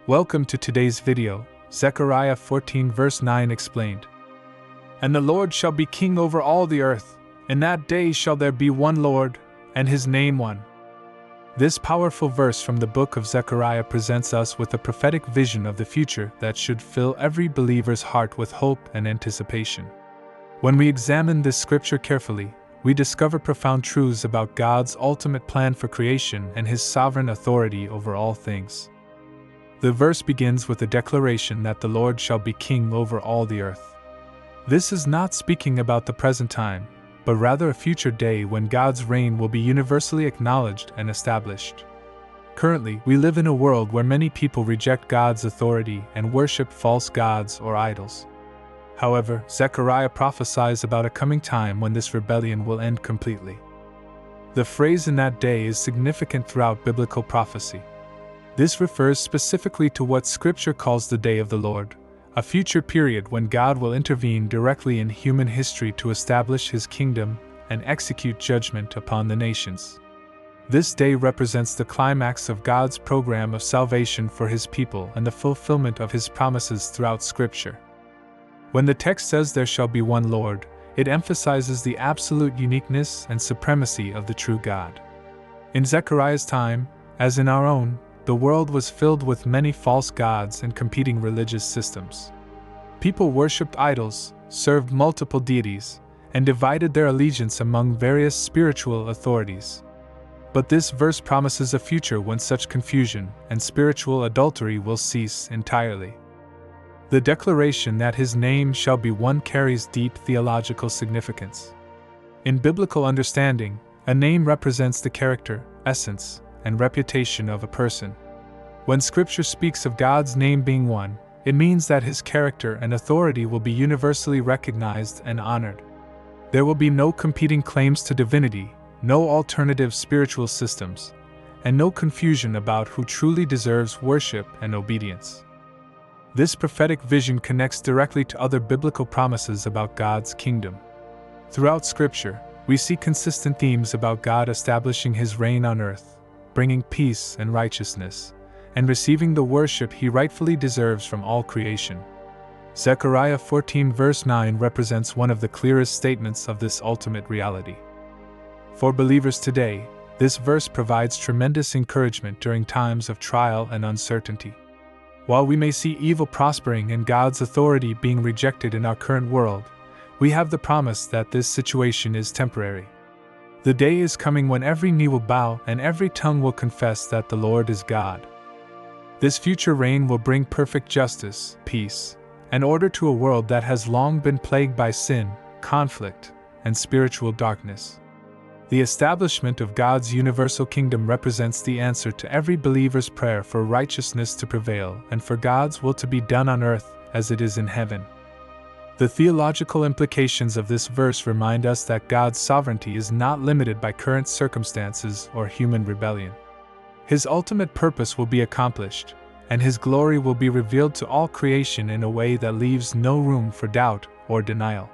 Welcome to today's video, Zechariah 14 verse 9 explained. And the Lord shall be king over all the earth, in that day shall there be one Lord, and his name one. This powerful verse from the book of Zechariah presents us with a prophetic vision of the future that should fill every believer's heart with hope and anticipation. When we examine this scripture carefully, we discover profound truths about God's ultimate plan for creation and His sovereign authority over all things. The verse begins with a declaration that the Lord shall be king over all the earth. This is not speaking about the present time, but rather a future day when God's reign will be universally acknowledged and established. Currently, we live in a world where many people reject God's authority and worship false gods or idols. However, Zechariah prophesies about a coming time when this rebellion will end completely. The phrase "in that day" is significant throughout biblical prophecy. This refers specifically to what Scripture calls the day of the Lord, a future period when God will intervene directly in human history to establish His kingdom and execute judgment upon the nations. This day represents the climax of God's program of salvation for His people and the fulfillment of His promises throughout Scripture. When the text says there shall be one Lord, it emphasizes the absolute uniqueness and supremacy of the true God. In Zechariah's time, as in our own, the world was filled with many false gods and competing religious systems. People worshipped idols, served multiple deities, and divided their allegiance among various spiritual authorities. But this verse promises a future when such confusion and spiritual adultery will cease entirely. The declaration that His name shall be one carries deep theological significance. In biblical understanding, a name represents the character, essence, and reputation of a person. When Scripture speaks of God's name being one, it means that His character and authority will be universally recognized and honored. There will be no competing claims to divinity, no alternative spiritual systems, and no confusion about who truly deserves worship and obedience. This prophetic vision connects directly to other biblical promises about God's kingdom. Throughout Scripture, we see consistent themes about God establishing His reign on earth, bringing peace and righteousness, and receiving the worship He rightfully deserves from all creation. Zechariah 14 verse 9 represents one of the clearest statements of this ultimate reality. For believers today, this verse provides tremendous encouragement during times of trial and uncertainty. While we may see evil prospering and God's authority being rejected in our current world, we have the promise that this situation is temporary. The day is coming when every knee will bow and every tongue will confess that the Lord is God. This future reign will bring perfect justice, peace, and order to a world that has long been plagued by sin, conflict, and spiritual darkness. The establishment of God's universal kingdom represents the answer to every believer's prayer for righteousness to prevail and for God's will to be done on earth as it is in heaven. The theological implications of this verse remind us that God's sovereignty is not limited by current circumstances or human rebellion. His ultimate purpose will be accomplished, and His glory will be revealed to all creation in a way that leaves no room for doubt or denial.